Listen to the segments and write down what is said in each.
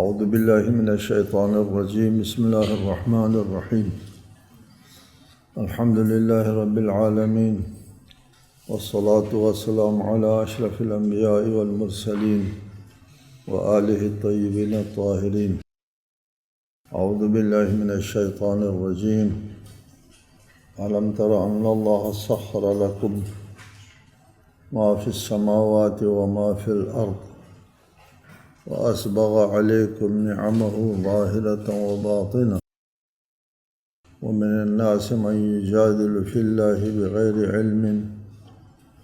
اعوذ باللہ من الشیطان الرجیم بسم اللہ الرحمن الرحیم الحمد للہ رب العالمین والصلاة والسلام علی اشرف الانبیاء والمرسلین وآلہ الطیبین الطاہرین اعوذ باللہ من الشیطان الرجیم الم تر ان اللہ سخر لکم ما فی السماوات وما فی الارض وأسبغ عليكم نعمه ظاهرة وباطنة ومن الناس من يجادل في الله بغير علم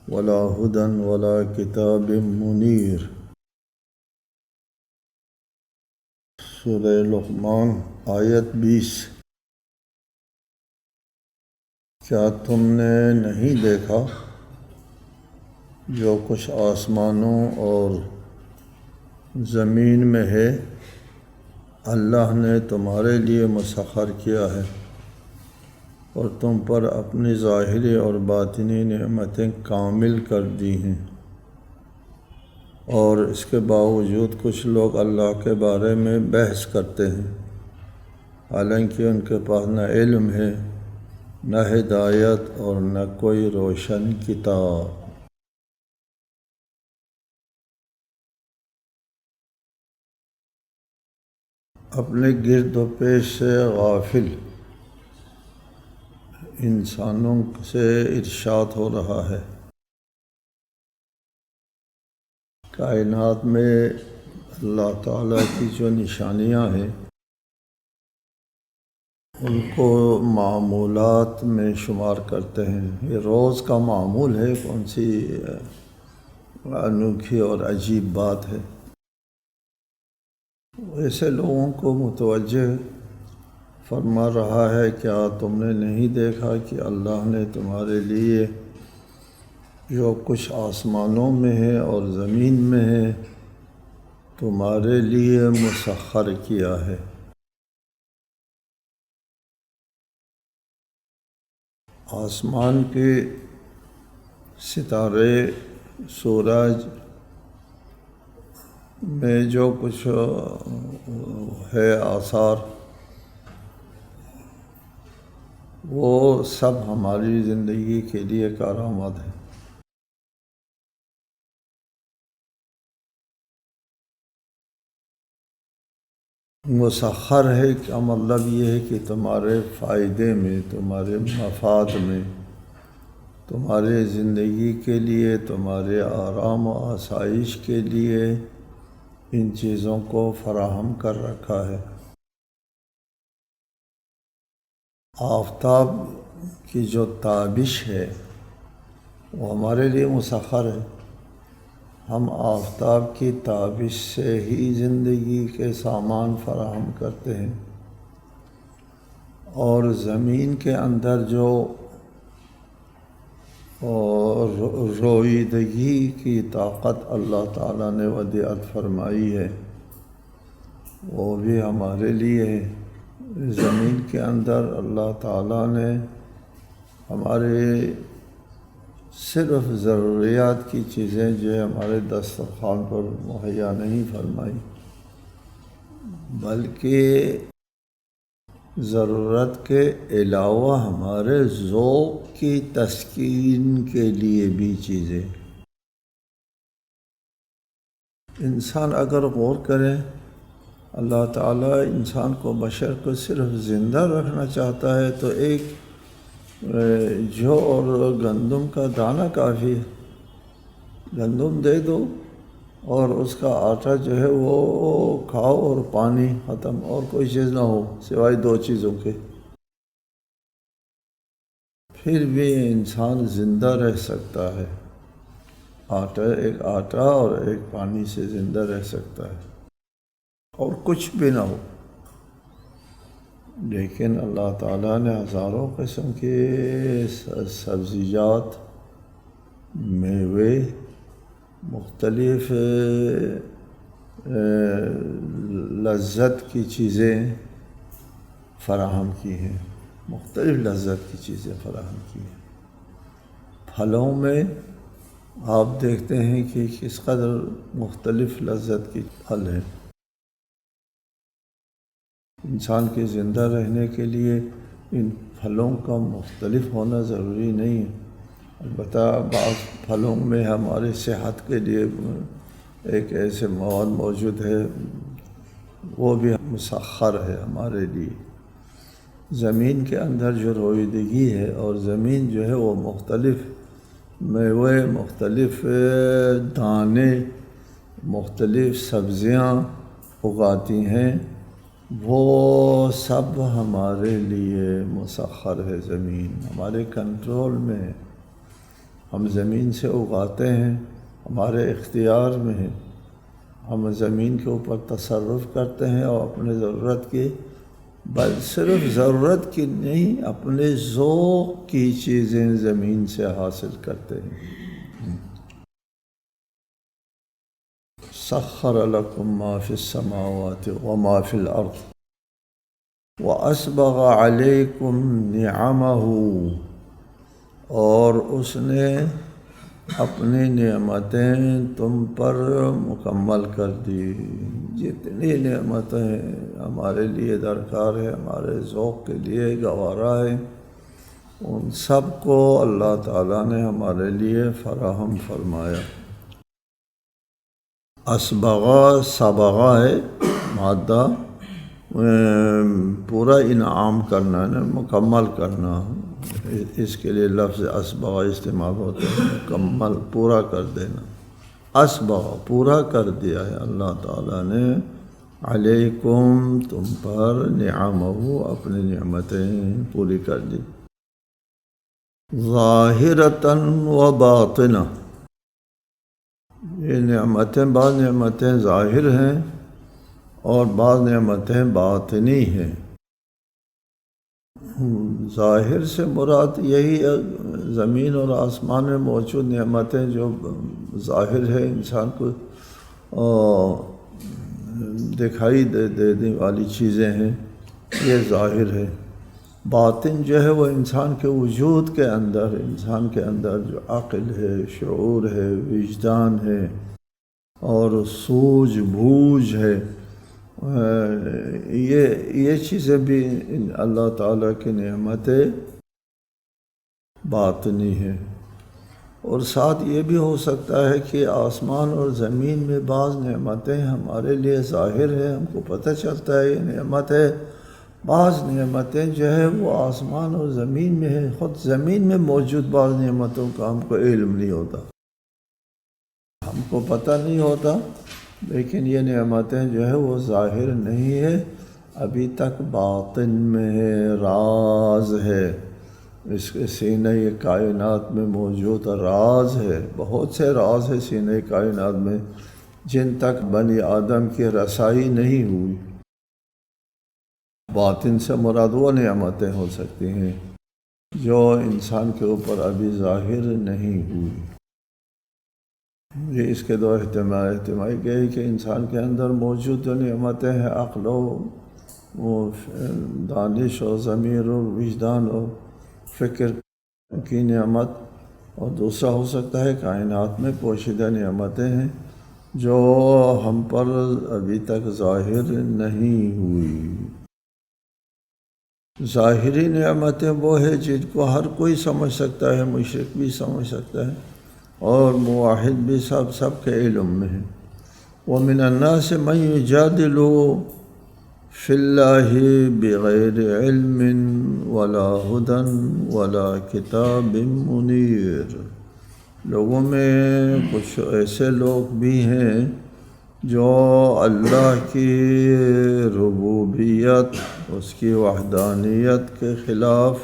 ولا هدى ولا كتاب منير۔ سورہ لقمان آیت 20۔ کیا تم نے نہیں دیکھا جو کچھ آسمانوں اور زمین میں ہے اللہ نے تمہارے لیے مسخر کیا ہے اور تم پر اپنی ظاہری اور باطنی نعمتیں کامل کر دی ہیں، اور اس کے باوجود کچھ لوگ اللہ کے بارے میں بحث کرتے ہیں حالانکہ ان کے پاس نہ علم ہے، نہ ہدایت اور نہ کوئی روشن کتاب۔ اپنے گرد و پیش سے غافل انسانوں سے ارشاد ہو رہا ہے۔ کائنات میں اللہ تعالیٰ کی جو نشانیاں ہیں ان کو معمولات میں شمار کرتے ہیں۔ یہ روز کا معمول ہے، کون سی انوکھی اور عجیب بات ہے۔ ایسے لوگوں کو متوجہ فرما رہا ہے، کیا تم نے نہیں دیکھا کہ اللہ نے تمہارے لیے جو کچھ آسمانوں میں ہے اور زمین میں ہے تمہارے لیے مسخر کیا ہے۔ آسمان کے ستارے، سورج میں جو کچھ ہے آثار، وہ سب ہماری زندگی کے لیے کارآمد ہے۔ مسخر ہے کا مطلب یہ ہے کہ تمہارے فائدے میں، تمہارے مفاد میں، تمہارے زندگی کے لیے، تمہارے آرام و آسائش کے لیے ان چیزوں کو فراہم کر رکھا ہے۔ آفتاب کی جو تابش ہے وہ ہمارے لیے مسخر ہے۔ ہم آفتاب کی تابش سے ہی زندگی کے سامان فراہم کرتے ہیں، اور زمین کے اندر جو رویدگی کی طاقت اللہ تعالیٰ نے ودیعت فرمائی ہے وہ بھی ہمارے لیے ہے۔ زمین کے اندر اللہ تعالیٰ نے ہمارے صرف ضروریات کی چیزیں جو ہمارے دسترخوان پر مہیا نہیں فرمائی، بلکہ ضرورت کے علاوہ ہمارے ذوق کی تسکین کے لیے بھی چیزیں۔ انسان اگر غور کرے، اللہ تعالیٰ انسان کو، بشر کو صرف زندہ رکھنا چاہتا ہے تو ایک جو اور گندم کا دانہ کافی ہے۔ گندم دے دو اور اس کا آٹا جو ہے وہ کھاؤ اور پانی ختم، اور کوئی چیز نہ ہو سوائے دو چیزوں کے، پھر بھی انسان زندہ رہ سکتا ہے۔ ایک آٹا اور ایک پانی سے زندہ رہ سکتا ہے اور کچھ بھی نہ ہو، لیکن اللہ تعالیٰ نے ہزاروں قسم کے سبزیجات، میوے، مختلف لذت کی چیزیں فراہم کی ہیں، مختلف لذت کی چیزیں فراہم کی ہیں۔ پھلوں میں آپ دیکھتے ہیں کہ کس قدر مختلف لذت کی پھل ہیں۔ انسان کے زندہ رہنے کے لیے ان پھلوں کا مختلف ہونا ضروری نہیں ہے، البتہ بعض پھلوں میں ہمارے صحت کے لیے ایک ایسے مواد موجود ہے، وہ بھی مسخر ہے ہمارے لیے۔ زمین کے اندر جو رویدگی ہے، اور زمین جو ہے وہ مختلف میوے، مختلف دانے، مختلف سبزیاں اگاتی ہیں، وہ سب ہمارے لیے مسخر ہے۔ زمین ہمارے کنٹرول میں ہے، ہم زمین سے اگاتے ہیں، ہمارے اختیار میں ہے، ہم زمین کے اوپر تصرف کرتے ہیں، اور اپنے ضرورت کی، بل صرف ضرورت کی نہیں، اپنے ذوق کی چیزیں زمین سے حاصل کرتے ہیں۔ سخر لکم ما فی السماوات وما فی الارض واسبغ علیکم نعمہ، اور اس نے اپنی نعمتیں تم پر مکمل کر دی۔ جتنی نعمتیں ہمارے لیے درکار ہے، ہمارے ذوق کے لیے گوارا ہے، ان سب کو اللہ تعالیٰ نے ہمارے لیے فراہم فرمایا۔ اسبغا سبغا ہے مادہ، پورا انعام کرنا ہے، مکمل کرنا، اس کے لیے لفظ اسبغا استعمال ہوتا ہے، مکمل پورا کر دینا۔ اسبغا پورا کر دیا ہے اللہ تعالیٰ نے، علیکم تم پر، نعمہ اپنی نعمتیں پوری کر دی، ظاہرۃً و باطنہ، یہ نعمتیں، بعض نعمتیں ظاہر ہیں اور بعض نعمتیں باطنی ہیں۔ ظاہر سے مراد یہی زمین اور آسمان میں موجود نعمتیں جو ظاہر ہے، انسان کو دکھائی دینے والی چیزیں ہیں، یہ ظاہر ہے۔ باطن جو ہے وہ انسان کے وجود کے اندر، انسان کے اندر جو عقل ہے، شعور ہے، وجدان ہے اور سوجھ بوجھ ہے، یہ چیزیں بھی اللہ تعالیٰ کی نعمتیں باطنی ہیں۔ اور ساتھ یہ بھی ہو سکتا ہے کہ آسمان اور زمین میں بعض نعمتیں ہمارے لیے ظاہر ہیں، ہم کو پتہ چلتا ہے یہ نعمت ہے، بعض نعمتیں جو ہے وہ آسمان اور زمین میں ہے، خود زمین میں موجود بعض نعمتوں کا ہم کو علم نہیں ہوتا، ہم کو پتہ نہیں ہوتا، لیکن یہ نعمتیں جو ہے وہ ظاہر نہیں ہے، ابھی تک باطن میں ہے، راز ہے، اس کے سینہ کائنات میں موجود راز ہے، بہت سے راز ہے سینہ کائنات میں جن تک بنی آدم کی رسائی نہیں ہوئی۔ باطن سے مراد وہ نعمتیں ہو سکتی ہیں جو انسان کے اوپر ابھی ظاہر نہیں ہوئی۔ یہ اس کے دو احتمال گئے کہ انسان کے اندر موجود جو نعمتیں ہیں، عقل و دانش و ضمیر و وجدان و فکر کی نعمت، اور دوسرا ہو سکتا ہے کائنات میں پوشیدہ نعمتیں ہیں جو ہم پر ابھی تک ظاہر نہیں ہوئی۔ ظاہری نعمتیں وہ ہے جن کو ہر کوئی سمجھ سکتا ہے، مشرک بھی سمجھ سکتا ہے اور موحد بھی، سب کے علم میں ہے۔ وَمِنَ النَّاسِ مَن يُجَادِلُ فِي اللَّهِ بِغَيْرِ عِلْمٍ وَلَا هُدًى وَلَا كِتَابٍ مُنِيرٍ، لوگوں میں کچھ ایسے لوگ بھی ہیں جو اللہ کی ربوبیت، اس کی وحدانیت کے خلاف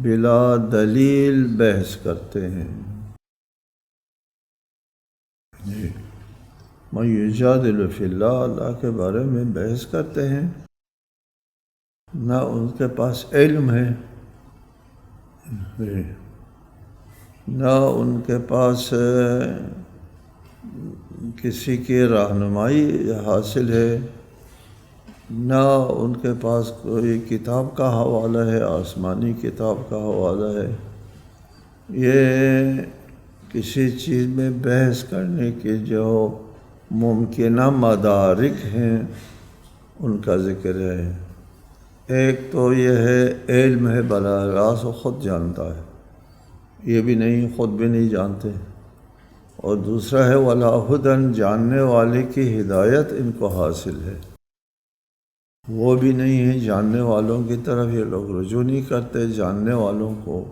بلا دلیل بحث کرتے ہیں۔ من یجادل فی اللہ، اللہ کے بارے میں بحث کرتے ہیں، نہ ان کے پاس علم ہے، نہ ان کے پاس کسی کی رہنمائی حاصل ہے، نہ ان کے پاس کوئی کتاب کا حوالہ ہے، آسمانی کتاب کا حوالہ ہے۔ یہ کسی چیز میں بحث کرنے کے جو ممکنہ مدارک ہیں، ان کا ذکر ہے۔ ایک تو یہ ہے علم ہے براہ راست، وہ خود جانتا ہے، یہ بھی نہیں، خود بھی نہیں جانتے۔ اور دوسرا ہے وَلَا هُدًى، جاننے والے کی ہدایت ان کو حاصل ہے، وہ بھی نہیں ہے، جاننے والوں کی طرف یہ لوگ رجوع نہیں کرتے، جاننے والوں کو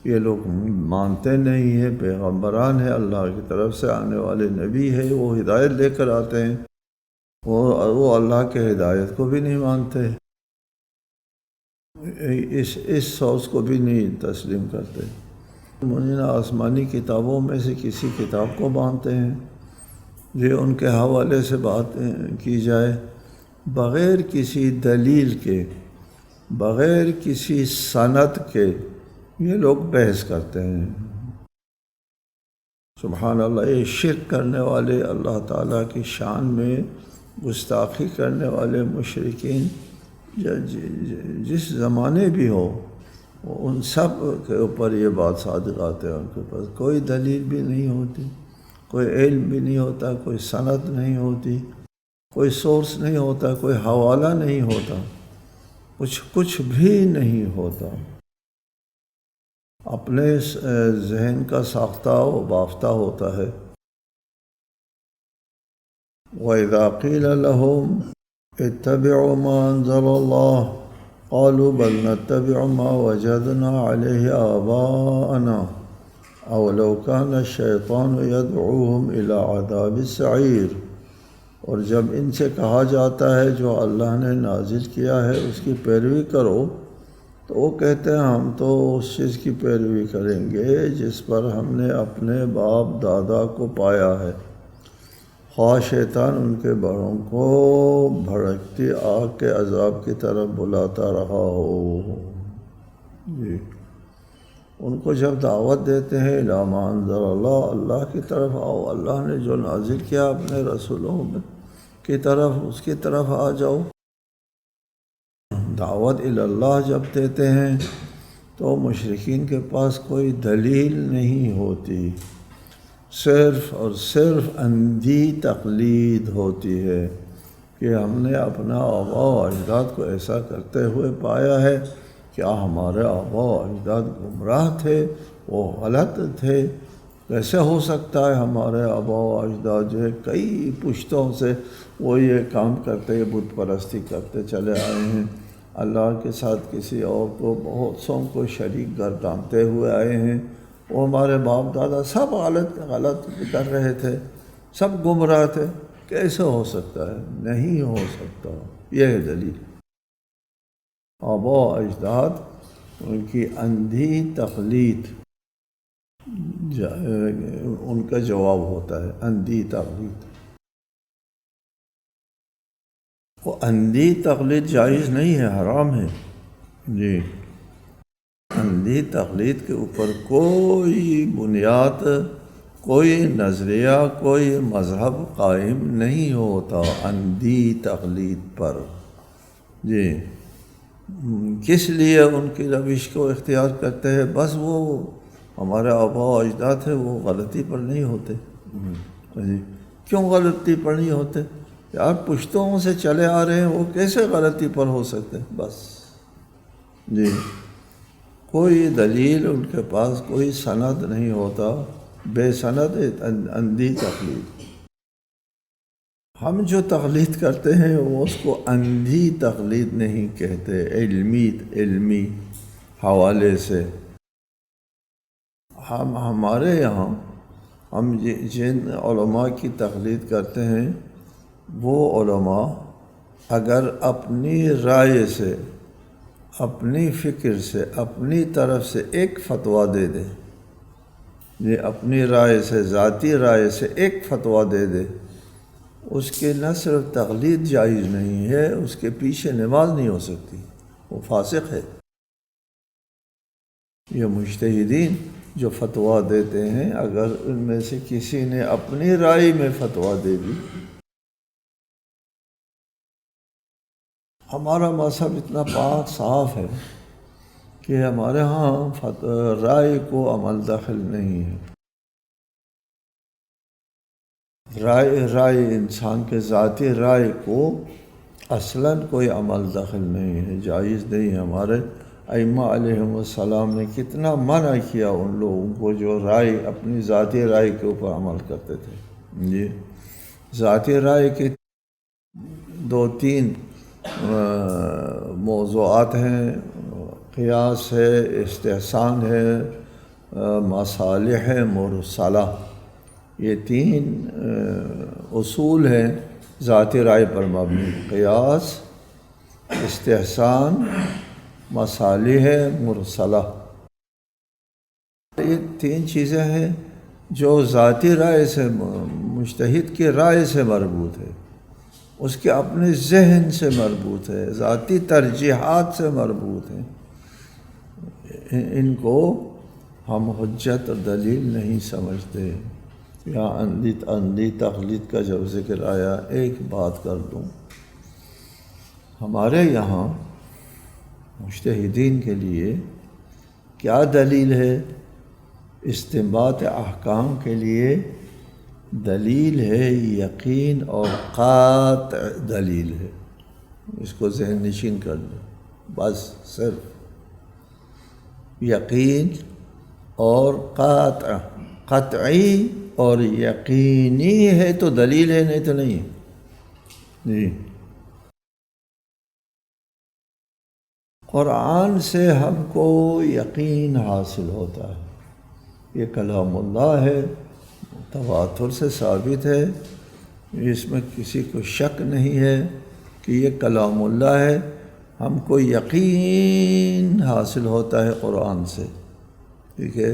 یہ لوگ مانتے نہیں ہیں۔ پیغمبران ہیں، اللہ کی طرف سے آنے والے نبی ہے، وہ ہدایت لے کر آتے ہیں، وہ اللہ کے ہدایت کو بھی نہیں مانتے، اس سوچ کو بھی نہیں تسلیم کرتے۔ منین آسمانی کتابوں میں سے کسی کتاب کو مانتے ہیں جو ان کے حوالے سے بات کی جائے، بغیر کسی دلیل کے، بغیر کسی سند کے یہ لوگ بحث کرتے ہیں۔ سبحان اللہ، یہ شرک کرنے والے، اللہ تعالیٰ کی شان میں گستاخی کرنے والے مشرکین جس زمانے بھی ہو، ان سب کے اوپر یہ بات صادق آتے ہیں۔ ان کے پاس کوئی دلیل بھی نہیں ہوتی، کوئی علم بھی نہیں ہوتا، کوئی سند نہیں ہوتی، کوئی سورس نہیں ہوتا، کوئی حوالہ نہیں ہوتا، کچھ بھی نہیں ہوتا، اپنے ذہن کا ساختہ و بافتہ ہوتا ہے۔ وَإِذَا قِيلَ لَهُمْ اتَّبِعُوا مَا أَنزَلَ اللَّهُ قَالُوا بَلْ نَتَّبِعُ مَا وَجَدْنَا عَلَيْهِ آبَاءَنَا أَوْلَوْ كَانَ الشَّيْطَانُ يَدْعُوهُمْ إِلَىٰ عَذَابِ السَّعِيرِ۔ اور جب ان سے کہا جاتا ہے جو اللہ نے نازل کیا ہے اس کی پیروی کرو، تو وہ کہتے ہیں ہم تو اس چیز کی پیروی کریں گے جس پر ہم نے اپنے باپ دادا کو پایا ہے، خواہ شیطان ان کے بڑوں کو بھڑکتی آگ کے عذاب کی طرف بلاتا رہا ہو۔ جی، ان کو جب دعوت دیتے ہیں اِلیٰ مَا أَنزَلَ اللَّهُ، اللہ کی طرف آؤ، اللہ نے جو نازل کیا اپنے رسولوں کی طرف، اس کی طرف آ جاؤ۔ دعوت اللہ جب دیتے ہیں تو مشرکین کے پاس کوئی دلیل نہیں ہوتی، صرف اور صرف اندھی تقلید ہوتی ہے کہ ہم نے اپنا آباء و اجداد کو ایسا کرتے ہوئے پایا ہے۔ کیا ہمارے آباء و اجداد گمراہ تھے؟ وہ غلط تھے؟ کیسے ہو سکتا ہے ہمارے آباء و اجداد جو ہے کئی پشتوں سے وہ یہ کام کرتے، بت پرستی کرتے چلے آئے ہیں، اللہ کے ساتھ کسی اور کو، بہت سوں کو شریک گردانتے ہوئے آئے ہیں۔ وہ ہمارے باپ دادا سب غلط کر رہے تھے، سب گمراہ تھے، کیسے ہو سکتا ہے؟ نہیں ہو سکتا۔ یہ ہے دلیل۔ آباء و اجداد ان کی اندھی تقلید ان کا جواب ہوتا ہے، اندھی تقلید۔ وہ اندھی تقلید جائز نہیں ہے، حرام ہے۔ جی، اندھی تقلید کے اوپر کوئی بنیاد، کوئی نظریہ، کوئی مذہب قائم نہیں ہوتا اندھی تقلید پر۔ جی، کس لیے ان کی روش کو اختیار کرتے ہیں؟ بس وہ ہمارے آباء و اجداد ہیں، وہ غلطی پر نہیں ہوتے۔ جی، کیوں غلطی پر نہیں ہوتے؟ یار پشتوں سے چلے آ رہے ہیں، وہ کیسے غلطی پر ہو سکتے؟ بس جی، کوئی دلیل ان کے پاس، کوئی سند نہیں ہوتا، بے سند اندھی تقلید۔ ہم جو تقلید کرتے ہیں وہ اس کو اندھی تقلید نہیں کہتے، علمی حوالے سے۔ ہمارے یہاں ہم جن علماء کی تقلید کرتے ہیں وہ علماء اگر اپنی رائے سے، اپنی فکر سے، اپنی طرف سے ایک فتویٰ دے دے، یہ اپنی رائے سے، ذاتی رائے سے ایک فتویٰ دے دے، اس کی نہ صرف تقلید جائز نہیں ہے، اس کے پیچھے نماز نہیں ہو سکتی، وہ فاسق ہے۔ یہ مجتہدین جو فتویٰ دیتے ہیں، اگر ان میں سے کسی نے اپنی رائے میں فتویٰ دے دی، ہمارا مذہب اتنا پاک صاف ہے کہ ہمارے ہاں رائے کو عمل دخل نہیں ہے۔ رائے انسان کے ذاتی رائے کو اصلاً کوئی عمل دخل نہیں ہے، جائز نہیں ہے۔ ہمارے ائمہ علیہم السلام نے کتنا منع کیا ان لوگوں کو جو رائے، اپنی ذاتی رائے کے اوپر عمل کرتے تھے۔ جی، ذاتی رائے کے 2-3 موضوعات ہیں، قیاس ہے، استحسان ہے، مصالح مرسلہ۔ یہ 3 اصول ہیں ذاتی رائے پر مبنی: قیاس، استحسان، مصالح مرسلہ۔ یہ 3 چیزیں ہیں جو ذاتی رائے سے، مجتہد کی رائے سے مربوط ہے، اس کے اپنے ذہن سے مربوط ہے، ذاتی ترجیحات سے مربوط ہیں۔ ان کو ہم حجت اور دلیل نہیں سمجھتے۔ یہاں اندھی تقلید کا جب ذکر آیا، ایک بات کر دوں، ہمارے یہاں مجتہدین کے لیے کیا دلیل ہے؟ استنباط احکام کے لیے دلیل ہے یقین اور قاطع دلیل ہے۔ اس کو ذہن نشین کر لیں، بس صرف یقین اور قاطع، قطعی اور یقینی ہے تو دلیل ہے، نہیں تو نہیں ہے۔ جی، قرآن سے ہم کو یقین حاصل ہوتا ہے، یہ کلام اللہ ہے، تواتر سے ثابت ہے، اس میں کسی کو شک نہیں ہے کہ یہ کلام اللہ ہے۔ ہم کو یقین حاصل ہوتا ہے قرآن سے، ٹھیک ہے۔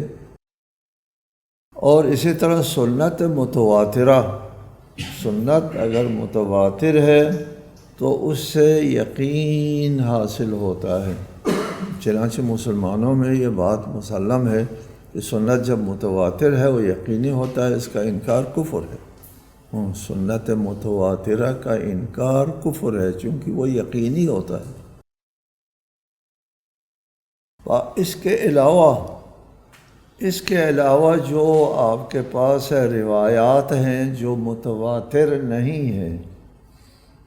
اور اسی طرح سنت متواترہ، سنت اگر متواتر ہے تو اس سے یقین حاصل ہوتا ہے۔ چنانچہ مسلمانوں میں یہ بات مسلم ہے کہ سنت جب متواتر ہے وہ یقینی ہوتا ہے، اس کا انکار کفر ہے۔ سنت متواترہ کا انکار کفر ہے، چونکہ وہ یقینی ہوتا ہے۔ اس کے علاوہ جو آپ کے پاس روایات ہیں جو متواتر نہیں ہیں،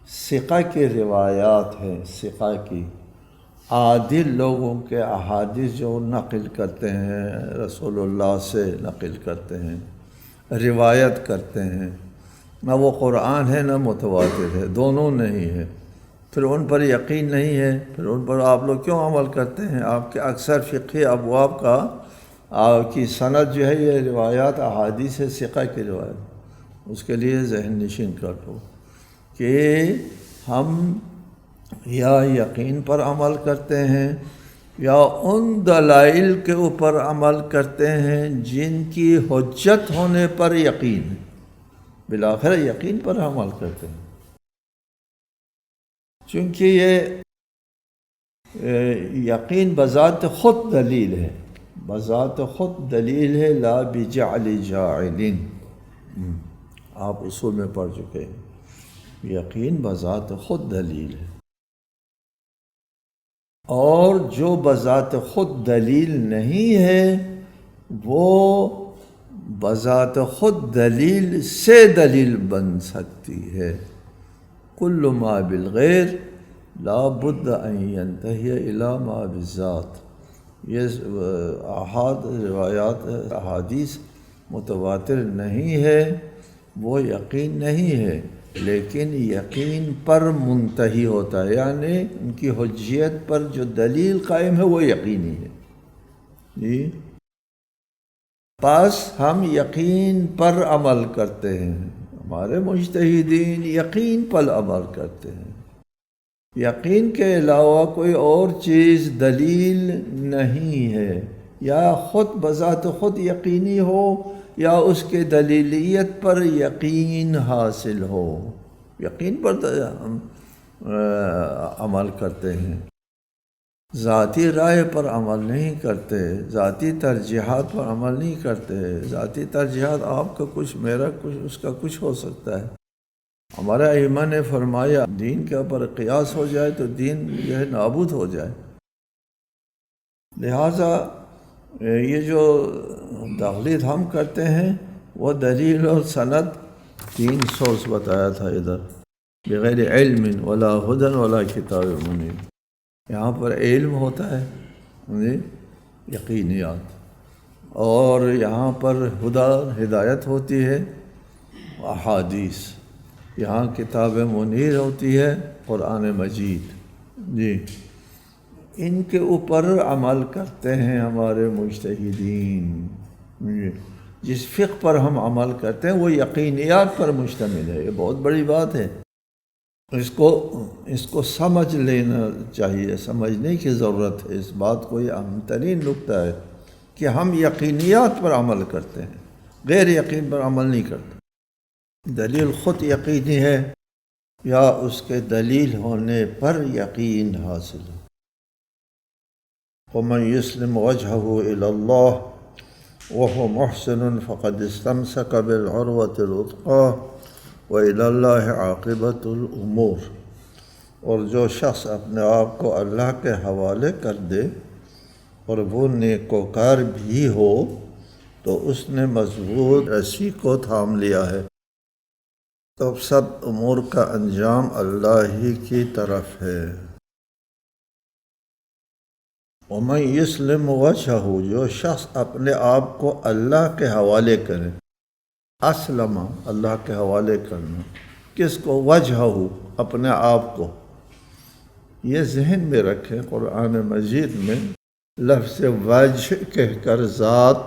ثقہ کی روایات ہیں، ثقہ کی عادل لوگوں کے احادیث جو نقل کرتے ہیں، رسول اللہ سے نقل کرتے ہیں، روایت کرتے ہیں، نہ وہ قرآن ہے نہ متواتر ہے، دونوں نہیں ہے، پھر ان پر یقین نہیں ہے، پھر ان پر آپ لوگ کیوں عمل کرتے ہیں؟ آپ کے اکثر فقہی ابواب کا آپ کی سند جو ہے یہ روایات احادیث ثقہ کی روایت، اس کے لیے ذہن نشین کر دو کہ ہم یا یقین پر عمل کرتے ہیں یا ان دلائل کے اوپر عمل کرتے ہیں جن کی حجت ہونے پر یقین ہے، بالآخر یقین پر عمل کرتے ہیں، چونکہ یہ یقین بذات خود دلیل ہے، بذات خود دلیل ہے، لا بجعل جاعل، آپ اصول میں پڑھ چکے ہیں، یقین بذات خود دلیل ہے۔ اور جو بذات خود دلیل نہیں ہے وہ بذات خود دلیل سے دلیل بن سکتی ہے۔ کل ما بالغیر لا بد ان ينتهي الى ما بالذات، یہ روایات احادیث متواتر نہیں ہے، وہ یقین نہیں ہے، لیکن یقین پر منتہی ہوتا ہے، یعنی ان کی حجیت پر جو دلیل قائم ہے وہ یقینی ہے۔ جی، پس ہم یقین پر عمل کرتے ہیں، ہمارے مجتہدین یقین پر عمل کرتے ہیں، یقین کے علاوہ کوئی اور چیز دلیل نہیں ہے، یا خود بذات خود یقینی ہو یا اس کے دلیلیت پر یقین حاصل ہو، یقین پر ہم عمل کرتے ہیں، ذاتی رائے پر عمل نہیں کرتے، ذاتی ترجیحات پر عمل نہیں کرتے۔ ذاتی ترجیحات آپ کا کچھ، میرا کچھ، اس کا کچھ ہو سکتا ہے۔ ہمارے ائمہ نے فرمایا دین کے اوپر قیاس ہو جائے تو دین جو ہے نابود ہو جائے، لہٰذا یہ جو تقلید ہم کرتے ہیں وہ دلیل اور سند 3 سورس بتایا تھا ادھر۔ بغیر علم ولا ہدن ولا کتاب منیر. یہاں پر علم ہوتا ہے یقینیات، اور یہاں پر ہدایت ہوتی ہے احادیث. یہاں کتاب منیر ہوتی ہے قرآن مجید. جی، ان کے اوپر عمل کرتے ہیں ہمارے مجتہدین. جس فقہ پر ہم عمل کرتے ہیں وہ یقینیات پر مشتمل ہے. یہ بہت بڑی بات ہے. اس کو سمجھ لینا چاہیے، سمجھنے کی ضرورت ہے. اس بات کو یہ اہم ترین نکتہ ہے کہ ہم یقینیات پر عمل کرتے ہیں، غیر یقین پر عمل نہیں کرتے. دلیل خود یقینی ہے یا اس کے دلیل ہونے پر یقین حاصل ہو. وَمَنْ يُسْلِمْ وَجْهَهُ إِلَى اللَّهِ وَهُوَ مُحْسِنٌ فَقَدِ اسْتَمْسَكَ بِالْعُرْوَةِ الْوُثْقَىٰ وَإِلَى اللَّهِ عَاقِبَةُ الْأُمُورِ. اور جو شخص اپنے آپ کو اللہ کے حوالے کر دے اور وہ نیکوکار بھی ہو تو اس نے مضبوط رسی کو تھام لیا ہے. تو سب امور کا انجام اللہ ہی کی طرف ہے. وَمَنْ يُسْلِمْ وَجْهَهُ، جو شخص اپنے آپ کو اللہ کے حوالے کرے. اسلم، اللہ کے حوالے کرنا. کس کو؟ وجہہ، اپنے آپ کو. یہ ذہن میں رکھیں، قرآن مجید میں لفظ وجہ کہہ کر ذات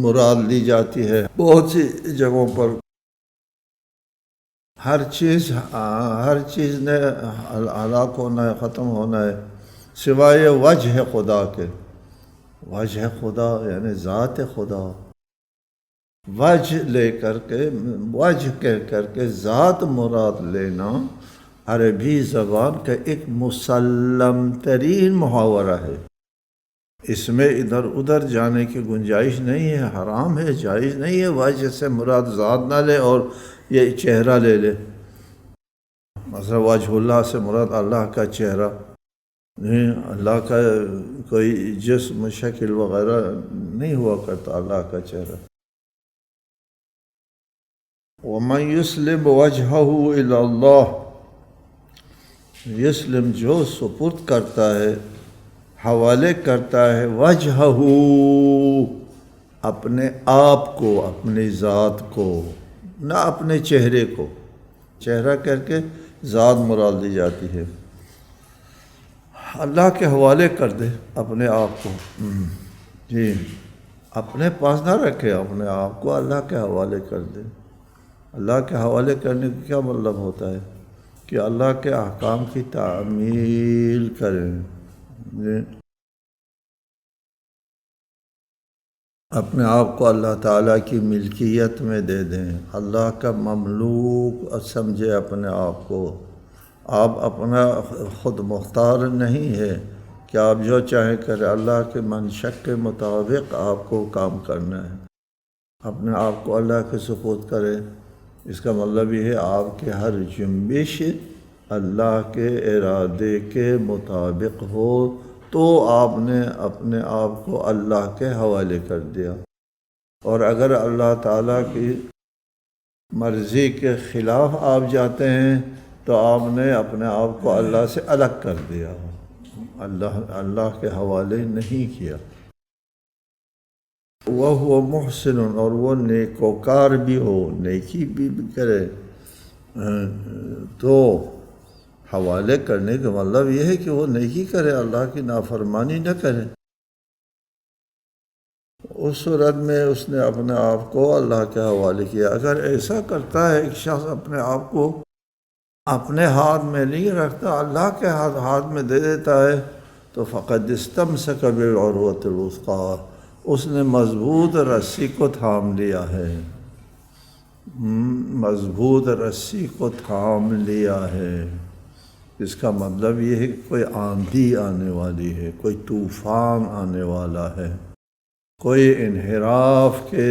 مراد لی جاتی ہے بہت سی جگہوں پر. ہر چیز نے ہلاک ہونا ہے، ختم ہونا ہے سوائے وجہ خدا کے. وجہ خدا یعنی ذات خدا. وجہ کہہ کر کے ذات مراد لینا عربی زبان کا ایک مسلم ترین محاورہ ہے. اس میں ادھر ادھر جانے کی گنجائش نہیں ہے. حرام ہے، جائز نہیں ہے وجہ سے مراد ذات نہ لے اور یہ چہرہ لے لے. مثلا وجہ اللہ سے مراد اللہ کا چہرہ نہیں، اللہ کا کوئی جسم شکل وغیرہ نہیں ہوا کرتا اللہ کا چہرہ. وَمَنْ يُسْلِمْ وَجْهَهُ إِلَى اللَّهِ، یسلم جو سپرد کرتا ہے، حوالے کرتا ہے وجہہ، اپنے آپ کو، اپنی ذات کو، نہ اپنے چہرے کو. چہرہ کر کے ذات مراد لی جاتی ہے. اللہ کے حوالے کر دے اپنے آپ کو. جی، اپنے پاس نہ رکھے، اپنے آپ کو اللہ کے حوالے کر دے. اللہ کے حوالے کرنے کا کیا مطلب ہوتا ہے؟ کہ اللہ کے احکام کی تعمیل کریں. اپنے آپ کو اللہ تعالیٰ کی ملکیت میں دے دیں، اللہ کا مملوک سمجھے اپنے آپ کو. آپ اپنا خود مختار نہیں ہے کہ آپ جو چاہیں کریں. اللہ کے منشا کے مطابق آپ کو کام کرنا ہے. اپنے آپ کو اللہ کے سپرد کریں. اس کا مطلب یہ ہے آپ کی ہر جنبش اللہ کے ارادے کے مطابق ہو تو آپ نے اپنے آپ کو اللہ کے حوالے کر دیا. اور اگر اللہ تعالیٰ کی مرضی کے خلاف آپ جاتے ہیں تو آپ نے اپنے آپ کو اللہ سے الگ کر دیا، اللہ کے حوالے نہیں کیا. وہ محسن، اور وہ نیکوکار بھی ہو، نیکی بھی کرے. تو حوالے کرنے کا مطلب یہ ہے کہ وہ نیکی کرے، اللہ کی نافرمانی نہ کرے. اس صورت میں اس نے اپنے آپ کو اللہ کے حوالے کیا. اگر ایسا کرتا ہے ایک شخص، اپنے آپ کو اپنے ہاتھ میں نہیں رکھتا، اللہ کے ہاتھ میں دے دیتا ہے، تو فقد استمسک بالعروۃ الوثقیٰ، اس نے مضبوط رسی کو تھام لیا ہے. مضبوط رسی کو تھام لیا ہے. اس کا مطلب یہ ہے کہ کوئی آندھی آنے والی ہے، کوئی طوفان آنے والا ہے، کوئی انحراف کے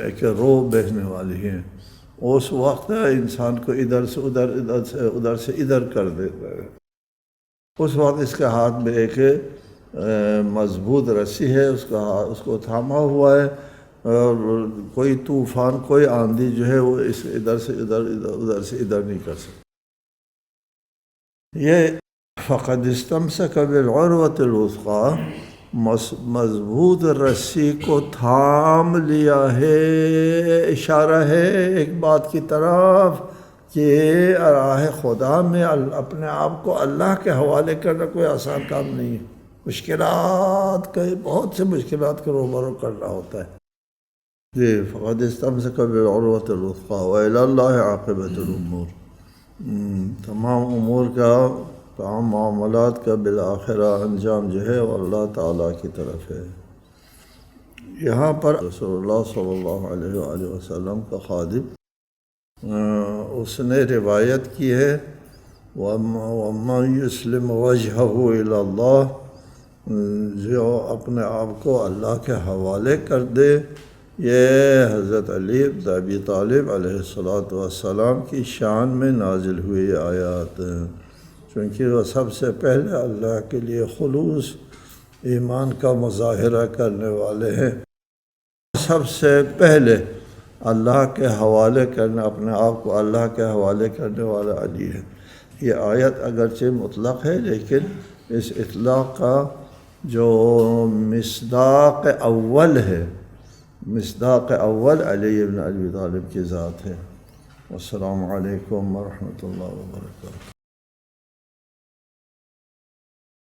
ایک رو بہنے والی ہے. اس وقت انسان کو ادھر سے ادھر سے ادھر کر دیتا ہے. اس وقت اس کے ہاتھ میں ایک مضبوط رسی ہے، اس کو تھاما ہوا ہے. اور کوئی طوفان، کوئی آندھی جو ہے وہ اس ادھر سے ادھر سے ادھر نہیں کر سکتی۔ یہ فقد استمسک بالعروۃ الوثقی، مضبوط رسی کو تھام لیا ہے، اشارہ ہے ایک بات کی طرف کہ راہ خدا میں اپنے آپ کو اللہ کے حوالے کرنا کوئی آسان کام نہیں ہے، مشکلات کا، بہت سے مشکلات کا روبرو کرنا ہوتا ہے۔ جی، فقد استمسک بالعروۃ الوثقی وإلی اللہ عاقبۃ الامور، تمام امور کا، تمام معاملات کا بالآخرہ انجام جو ہے وہ اللہ تعالیٰ کی طرف ہے۔ یہاں پر رسول اللہ صلی اللہ علیہ وآلہ وسلم کا خادم اس نے روایت کی ہے، وَمَن يُسْلِمْ وَجْهَهُ إِلَى اللَّهِ، جو اپنے آپ کو اللہ کے حوالے کر دے۔ یہ حضرت علی بن ابی طالب علیہ السلام کی شان میں نازل ہوئی آیات ہیں، چونکہ وہ سب سے پہلے اللہ کے لیے خلوص ایمان کا مظاہرہ کرنے والے ہیں، سب سے پہلے اللہ کے حوالے کرنا، اپنے آپ کو اللہ کے حوالے کرنے والا علی ہے۔ یہ آیت اگرچہ مطلق ہے، لیکن اس اطلاق کا جو مصداق اول ہے، مصداق اول علی بن ابی طالب کی ذات ہے۔ السلام علیکم ورحمۃ اللہ وبرکاتہ۔